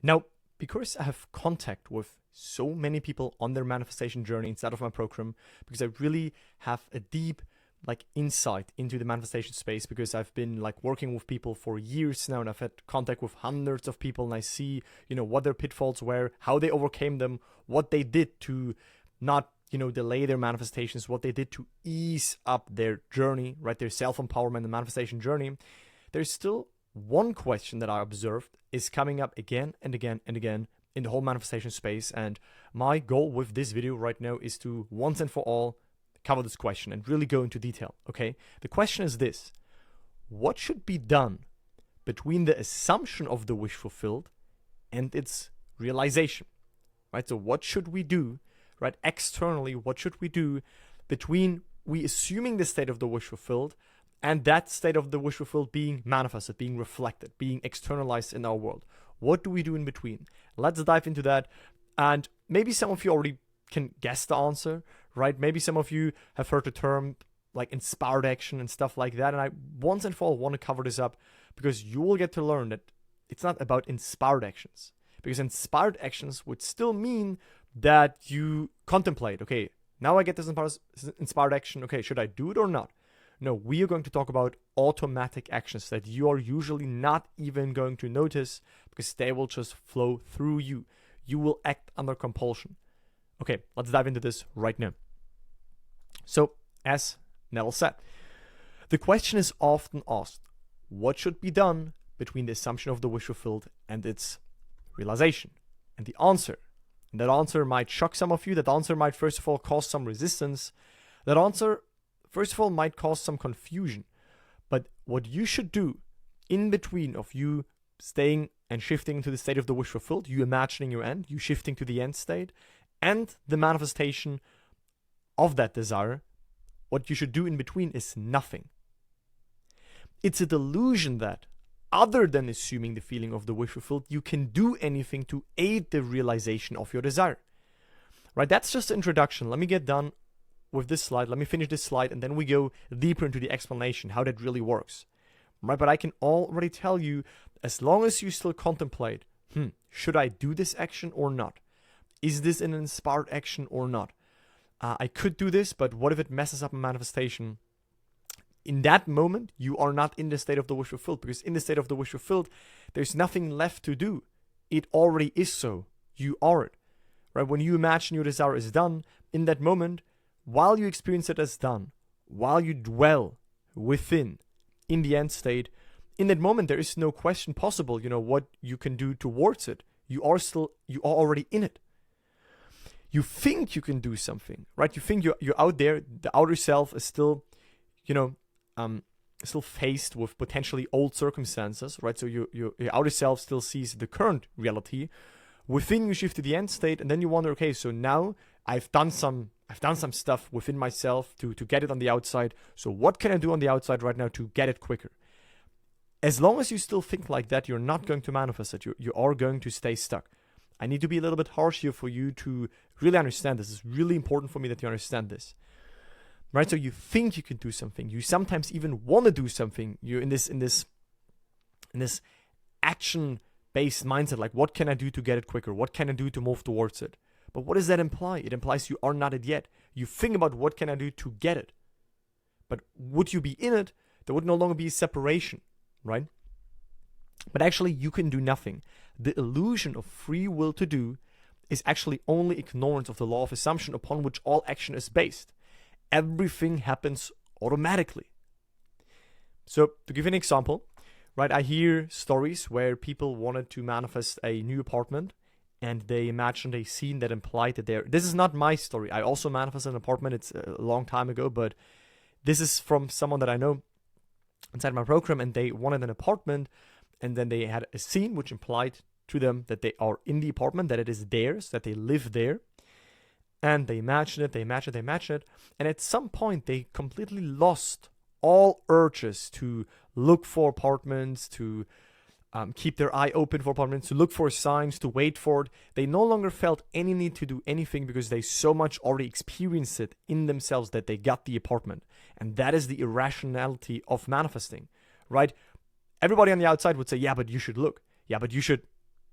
Now, because I have contact with so many people on their manifestation journey inside of my program, because I really have a deep insight into the manifestation space, because I've been working with people for years now, and I've had contact with hundreds of people, and I see what their pitfalls were, how they overcame them, what they did to not delay their manifestations, what they did to ease up their journey, right, their self-empowerment and manifestation journey. There's still one question that I observed is coming up again and again and again in the whole manifestation space, and my goal with this video right now is to once and for all cover this question and really go into detail. Okay, the question is this: what should be done between the assumption of the wish fulfilled and its realization? Right, so what should we do, right, externally? What should we do between we assuming the state of the wish fulfilled and that state of the wish fulfilled being manifested, being reflected, being externalized in our world? What do we do in between? Let's dive into that. And maybe some of you already can guess the answer, right? Maybe some of you have heard the term inspired action and stuff like that. And I once and for all want to cover this up, because you will get to learn that it's not about inspired actions. Because inspired actions would still mean that you contemplate, okay, now I get this inspired action, okay, should I do it or not? No, we are going to talk about automatic actions that you are usually not even going to notice, because they will just flow through you. You will act under compulsion. Okay, let's dive into this right now. So, as Neville said, the question is often asked: what should be done between the assumption of the wish fulfilled and its realization? And that answer might shock some of you. That answer might first of all cause some resistance. That answer first of all might cause some confusion. But what you should do in between of you staying and shifting to the state of the wish fulfilled, you imagining your end, you shifting to the end state, and the manifestation of that desire, what you should do in between is nothing. It's a delusion that, other than assuming the feeling of the wish fulfilled, you can do anything to aid the realization of your desire. Right, that's just the introduction. Let me get done with this slide. Let me finish this slide, and then we go deeper into the explanation, how that really works. Right, but I can already tell you, as long as you still contemplate, should I do this action or not? Is this an inspired action or not? I could do this, but what if it messes up a manifestation? In that moment, you are not in the state of the wish fulfilled, because in the state of the wish fulfilled, there's nothing left to do. It already is so. You are it. Right? When you imagine your desire is done, in that moment, while you experience it as done, while you dwell within, in the end state, in that moment, there is no question possible, what you can do towards it. You are already in it. You think you can do something, right? You think you're out there. The outer self is still, still faced with potentially old circumstances, right? So your outer self still sees the current reality. Within, you shift to the end state, and then you wonder, okay, so now I've done some stuff within myself to get it on the outside. So what can I do on the outside right now to get it quicker? As long as you still think like that, you're not going to manifest it. You are going to stay stuck. I need to be a little bit harsh here for you to really understand this. It's really important for me that you understand this. Right? So you think you can do something. You sometimes even want to do something. You're in this action-based mindset, like what can I do to get it quicker? What can I do to move towards it? But what does that imply? It implies you are not it yet. You think about what can I do to get it. But would you be in it? There would no longer be a separation, right? But actually, you can do nothing. The illusion of free will to do is actually only ignorance of the law of assumption upon which all action is based. Everything happens automatically. So, to give you an example, right, I hear stories where people wanted to manifest a new apartment, and they imagined a scene that implied that this is not my story. I also manifested an apartment. It's a long time ago, but this is from someone that I know inside my program, and they wanted an apartment, and then they had a scene which implied to them that they are in the apartment, that it is theirs, that they live there. And they imagined it, and at some point they completely lost all urges to look for apartments, to keep their eye open for apartments, to look for signs, to wait for it. They no longer felt any need to do anything because they so much already experienced it in themselves that they got the apartment. And that is the irrationality of manifesting, right? Everybody on the outside would say, yeah, but you should look. Yeah, but you should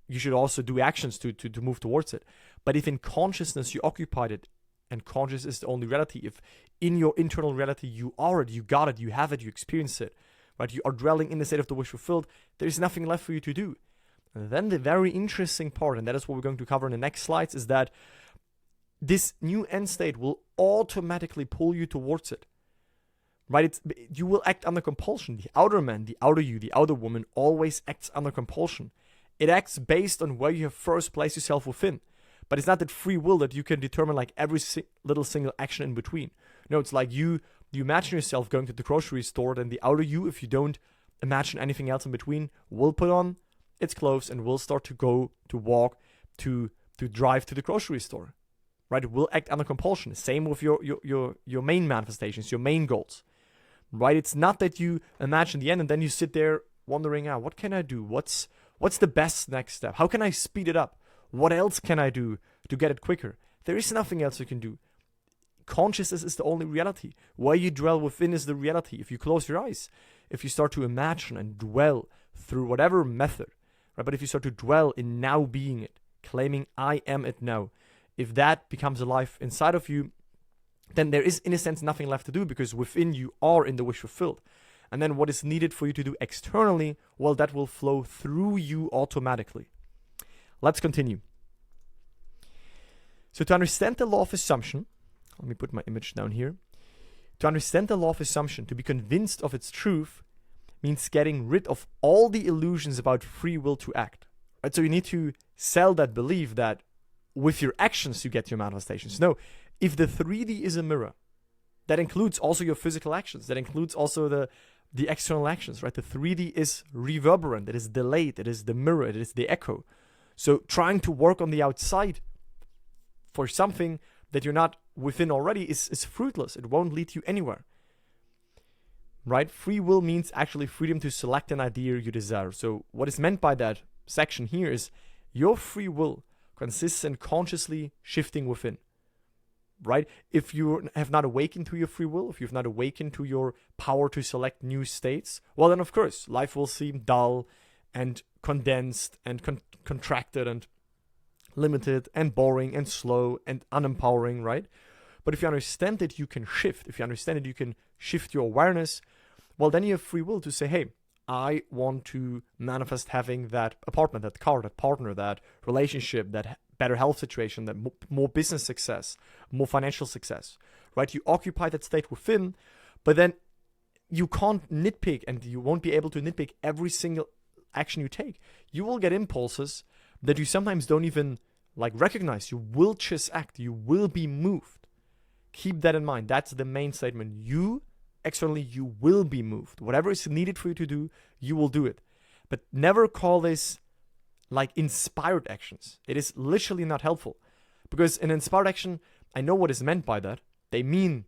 you should also do actions to move towards it. But if in consciousness you occupied it, and conscious is the only reality, if in your internal reality you are it, you got it, you have it, you experience it, right? You are dwelling in the state of the wish fulfilled, there is nothing left for you to do. And then the very interesting part, and that is what we're going to cover in the next slides, is that this new end state will automatically pull you towards it. Right? You will act under compulsion. The outer man, the outer you, the outer woman always acts under compulsion. It acts based on where you have first placed yourself within. But it's not that free will that you can determine like every little single action in between. No, it's like you imagine yourself going to the grocery store, then the outer you, if you don't imagine anything else in between, will put on its clothes and will start to go, to walk, to drive to the grocery store. Right? It will act under compulsion. Same with your main manifestations, your main goals. Right? It's not that you imagine the end and then you sit there wondering, what can I do? What's the best next step? How can I speed it up? What else can I do to get it quicker? There is nothing else you can do. Consciousness is the only reality. Where you dwell within is the reality. If you close your eyes, if you start to imagine and dwell through whatever method, right? But if you start to dwell in now being it, claiming I am it now, if that becomes alive inside of you, then there is in a sense nothing left to do, because within you are in the wish fulfilled. And then what is needed for you to do externally, well, that will flow through you automatically. Let's continue. So to understand the law of assumption, let me put my image down here. To understand the law of assumption, to be convinced of its truth, means getting rid of all the illusions about free will to act. Right? So you need to sell that belief that with your actions you get your manifestations. No, if the 3D is a mirror, that includes also your physical actions. That includes also the external actions, right? The 3D is reverberant, it is delayed, it is the mirror, it is the echo. So trying to work on the outside for something that you're not within already is fruitless. It won't lead you anywhere. Right? Free will means actually freedom to select an idea you desire. So what is meant by that section here is your free will consists in consciously shifting within. Right? If you have not awakened to your free will, if you've not awakened to your power to select new states, well then of course life will seem dull and condensed and contracted and limited and boring and slow and unempowering, right? But if you understand that you can shift, if you understand that you can shift your awareness, well, then you have free will to say, hey, I want to manifest having that apartment, that car, that partner, that relationship, that better health situation, that more business success, more financial success, right? You occupy that state within, but then you can't nitpick, and you won't be able to nitpick every single action you take. You will get impulses that you sometimes don't even recognize. You will just act. You will be moved. Keep that in mind. That's the main statement. You, externally, you will be moved. Whatever is needed for you to do, you will do it. But never call this inspired actions. It is literally not helpful. Because an inspired action, I know what is meant by that. They mean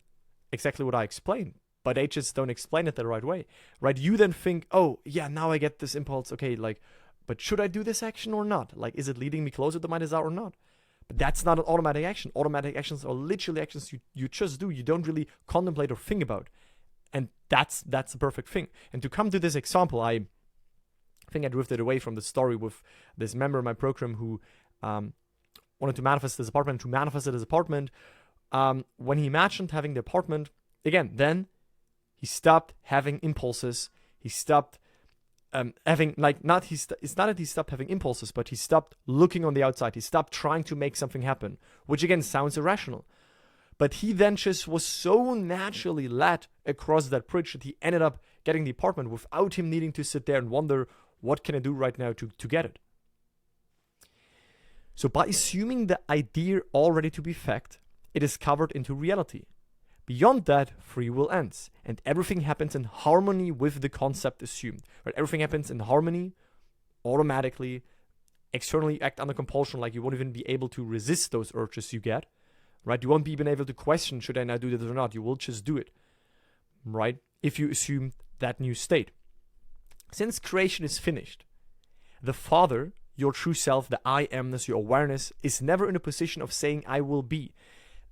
exactly what I explained, but they just don't explain it the right way, right? You then think, oh, yeah, now I get this impulse. Okay, but should I do this action or not? Is it leading me closer to my desire or not? But that's not an automatic action. Automatic actions are literally actions you just do. You don't really contemplate or think about. And that's the perfect thing. And to come to this example, I think I drifted away from the story with this member of my program who wanted to manifest this apartment, who manifested his apartment. When he imagined having the apartment, again, then he stopped having impulses. He stopped having, it's not that he stopped having impulses, but he stopped looking on the outside. He stopped trying to make something happen, which again sounds irrational. But he then just was so naturally led across that bridge that he ended up getting the apartment without him needing to sit there and wonder, what can I do right now to get it? So by assuming the idea already to be fact, it is covered into reality. Beyond that, free will ends, and everything happens in harmony with the concept assumed. Right? Everything happens in harmony, automatically, externally act under compulsion, you won't even be able to resist those urges you get. Right? You won't be even able to question, should I now do this or not? You will just do it. Right? If you assume that new state. Since creation is finished, the Father, your true self, the I amness, your awareness, is never in a position of saying I will be.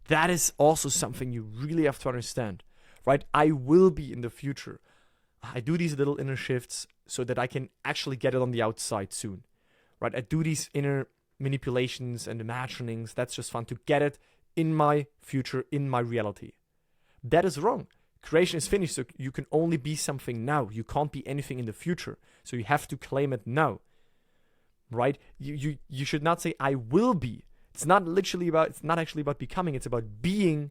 That is also something you really have to understand, right? I will be in the future. I do these little inner shifts so that I can actually get it on the outside soon, right? I do these inner manipulations and imaginings. That's just fun to get it in my future, in my reality. That is wrong. Creation is finished, so you can only be something now. You can't be anything in the future. So you have to claim it now, right? You should not say, I will be. It's not actually about becoming. It's about being,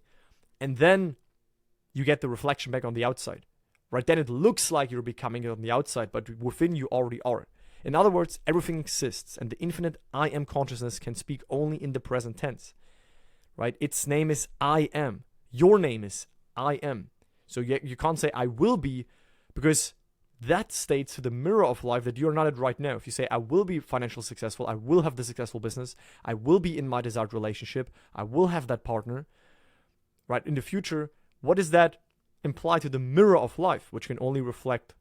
and then you get the reflection back on the outside, right? Then it looks like you're becoming it on the outside, but within you already are. In other words, everything exists, and the infinite I am consciousness can speak only in the present tense, right? Its name is I am. Your name is I am. So you can't say I will be, because that states to the mirror of life that you're not it right now. If you say I will be financially successful, I will have the successful business, I will be in my desired relationship, I will have that partner, right? In the future, what does that imply to the mirror of life, which can only reflect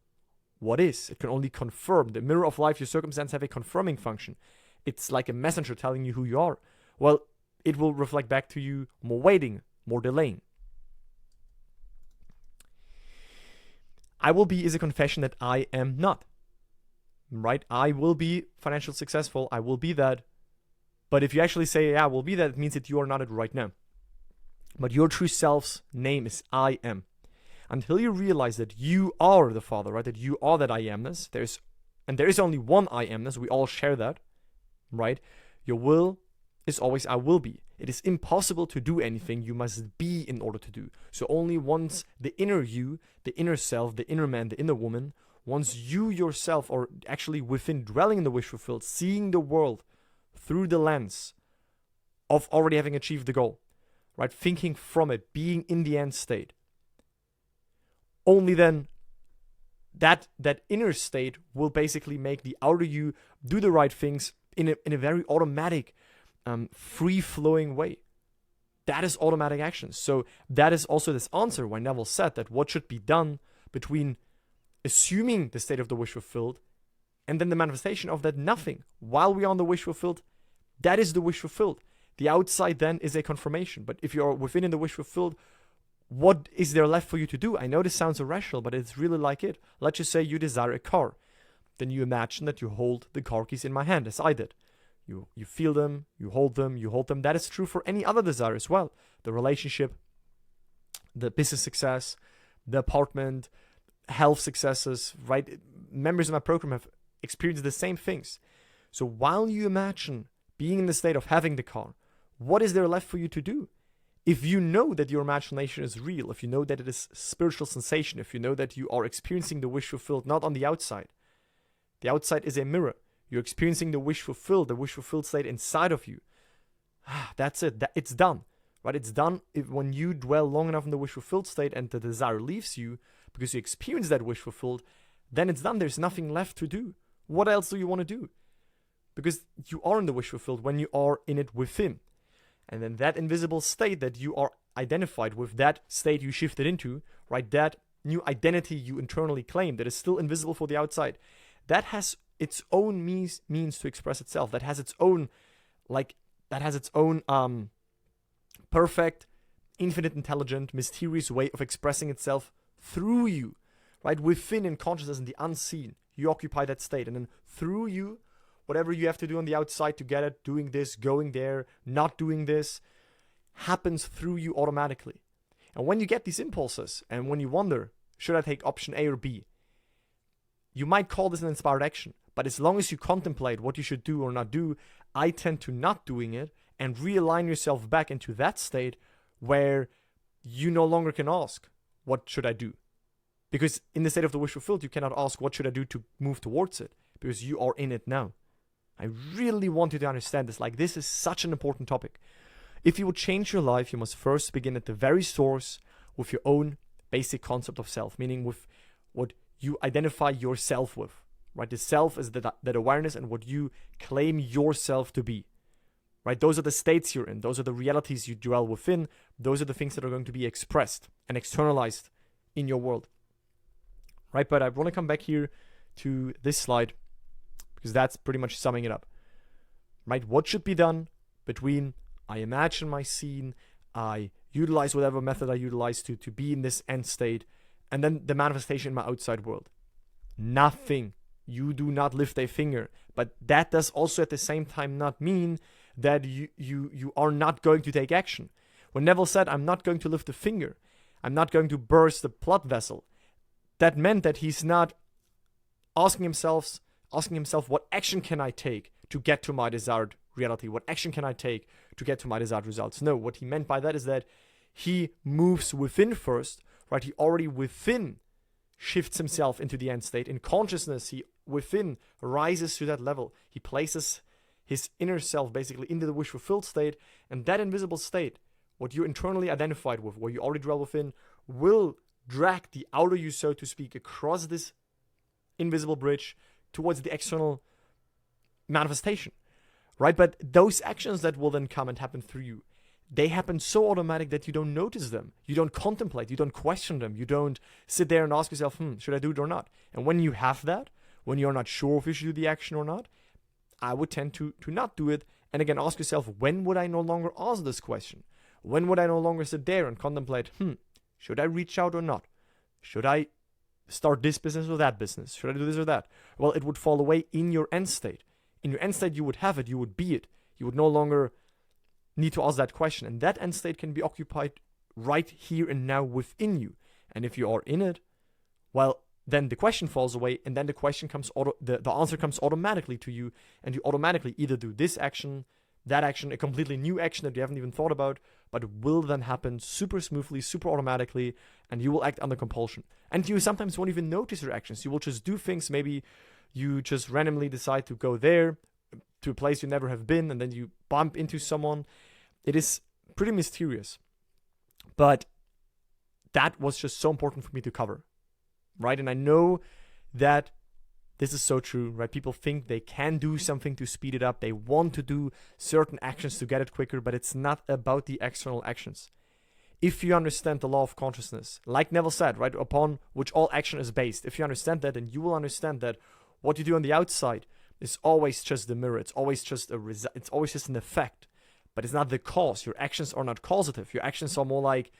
what is? It can only confirm. The mirror of life, your circumstances have a confirming function. It's like a messenger telling you who you are. Well, it will reflect back to you more waiting, more delaying. I will be is a confession that I am not, right? I will be financially successful. I will be that. But if you actually say, yeah, I will be that, it means that you are not it right now. But your true self's name is I am. Until you realize that you are the Father, right? That you are that I amness. There is only one I amness. We all share that, right? Your will is always I will be. It is impossible to do anything you must be in order to do. So only once the inner you, the inner self, the inner man, the inner woman, once you yourself are actually within dwelling in the wish fulfilled, seeing the world through the lens of already having achieved the goal, right? Thinking from it, being in the end state. Only then that inner state will basically make the outer you do the right things in a very automatic, free-flowing way. That is automatic action. So that is also this answer why Neville said that what should be done between assuming the state of the wish fulfilled and then the manifestation of that nothing. While we are on the wish fulfilled, that is the wish fulfilled. The outside then is a confirmation. But if you are within in the wish fulfilled, what is there left for you to do? I know this sounds irrational, but it's really like it. Let's just say you desire a car. Then you imagine that you hold the car keys in my hand, as I did. You feel them, you hold them. That is true for any other desire as well. The relationship, the business success, the apartment, health successes, right? Members of my program have experienced the same things. So while you imagine being in the state of having the car, what is there left for you to do? If you know that your imagination is real, if you know that it is spiritual sensation, if you know that you are experiencing the wish fulfilled, not on the outside. The outside is a mirror. You're experiencing the wish fulfilled state inside of you. That's it. It's done, right? It's done when you dwell long enough in the wish fulfilled state and the desire leaves you because you experience that wish fulfilled, then it's done. There's nothing left to do. What else do you want to do? Because you are in the wish fulfilled when you are in it within. And then that invisible state that you are identified with, that state you shifted into, right? That new identity you internally claim that is still invisible for the outside, that has its own means to express itself. That has its own, perfect, infinite, intelligent, mysterious way of expressing itself through you, right? Within in consciousness and the unseen, you occupy that state, and then through you, whatever you have to do on the outside to get it, doing this, going there, not doing this, happens through you automatically. And when you get these impulses, and when you wonder, should I take option A or B? You might call this an inspired action, but as long as you contemplate what you should do or not do, I tend to not doing it and realign yourself back into that state where you no longer can ask, what should I do? Because in the state of the wish fulfilled, you cannot ask, what should I do to move towards it? Because you are in it now. I really want you to understand this. Like, this is such an important topic. If you would change your life, you must first begin at the very source with your own basic concept of self, meaning with what you identify yourself with, right? The self is that awareness and what you claim yourself to be, right? Those are the states you're in. Those are the realities you dwell within. Those are the things that are going to be expressed and externalized in your world, right? But I want to come back here to this slide because that's pretty much summing it up, right? What should be done between I imagine my scene, I utilize whatever method I utilize to be in this end state, and then the manifestation in my outside world? Nothing. you do not lift a finger. But that does also at the same time not mean that you are not going to take action. When Neville said, I'm not going to lift a finger, I'm not going to burst the blood vessel, that meant that he's not asking himself, what action can I take to get to my desired reality? What action can I take to get to my desired results? No, what he meant by that is that he moves within first, right? He already within shifts himself into the end state. In consciousness, he within rises to that level. He places his inner self basically into the wish-fulfilled state, and that invisible state, what you internally identified with, where you already dwell within, will drag the outer you, so to speak, across this invisible bridge towards the external manifestation, right? But those actions that will then come and happen through you, they happen so automatic that you don't notice them. You don't contemplate, you don't question them, you don't sit there and ask yourself, should I do it or not? And when you have that, when you're not sure if you should do the action or not, I would tend to not do it. And again, ask yourself, when would I no longer ask this question? When would I no longer sit there and contemplate, should I reach out or not? Should I start this business or that business? Should I do this or that? Well, it would fall away in your end state. In your end state, you would have it, you would be it. You would no longer need to ask that question. And that end state can be occupied right here and now within you. And if you are in it, well, then the question falls away, and then the question comes, the answer comes automatically to you, and you automatically either do this action, that action, a completely new action that you haven't even thought about, but it will then happen super smoothly, super automatically, and you will act under compulsion. And you sometimes won't even notice your actions. You will just do things. Maybe you just randomly decide to go there, to a place you never have been, and then you bump into someone. It is pretty mysterious. But that was just so important for me to cover, right? And I know that this is so true, right? People think they can do something to speed it up. They want to do certain actions to get it quicker, but it's not about the external actions. If you understand the law of consciousness, like Neville said, right, upon which all action is based, if you understand that, then you will understand that what you do on the outside is always just the mirror. It's always just it's always just an effect, but it's not the cause. Your actions are not causative. Your actions are more like,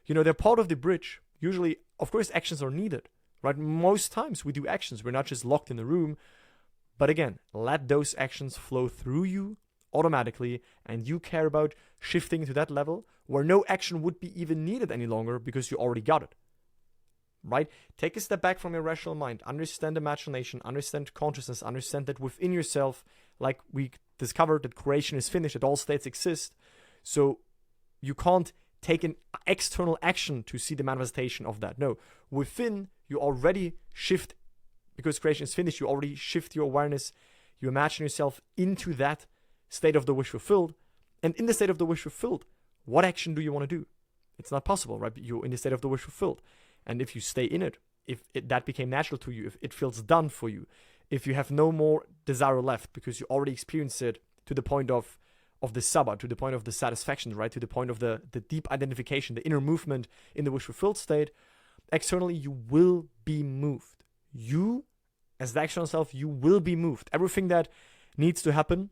they're part of the bridge. Usually, of course, actions are needed. Right? Most times we do actions. We're not just locked in the room. But again, let those actions flow through you automatically, and you care about shifting to that level where no action would be even needed any longer because you already got it. Right? Take a step back from your rational mind. Understand imagination. Understand consciousness. Understand that within yourself, like we discovered, that creation is finished, that all states exist. So you can't take an external action to see the manifestation of that. No, within you already shift, because creation is finished, you already shift your awareness, you imagine yourself into that state of the wish fulfilled. And in the state of the wish fulfilled, what action do you want to do? It's not possible, right? You're in the state of the wish fulfilled. And if you stay in it, that became natural to you, if it feels done for you, if you have no more desire left because you already experienced it to the point of the sabbath, to the point of the satisfaction, right? To the point of the deep identification, the inner movement in the wish fulfilled state, externally you will be moved. You, as the external self, you will be moved. Everything that needs to happen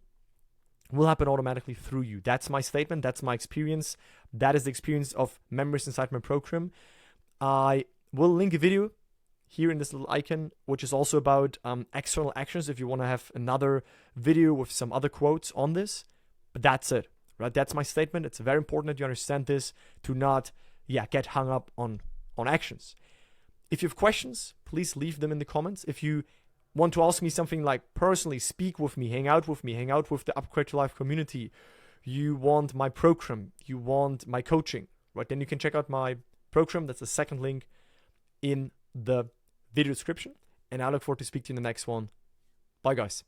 will happen automatically through you. That's my statement. That's my experience. That is the experience of members inside my program. I will link a video here in this little icon, which is also about external actions, if you want to have another video with some other quotes on this. But that's it, right? That's my statement. It's very important that you understand this, to not get hung up on actions. If you have questions, please leave them in the comments. If you want to ask me something like personally, speak with me, hang out with the Upgrade to Life community, you want my program, you want my coaching, right? Then you can check out my program. That's the second link in the video description. And I look forward to speaking to you in the next one. Bye, guys.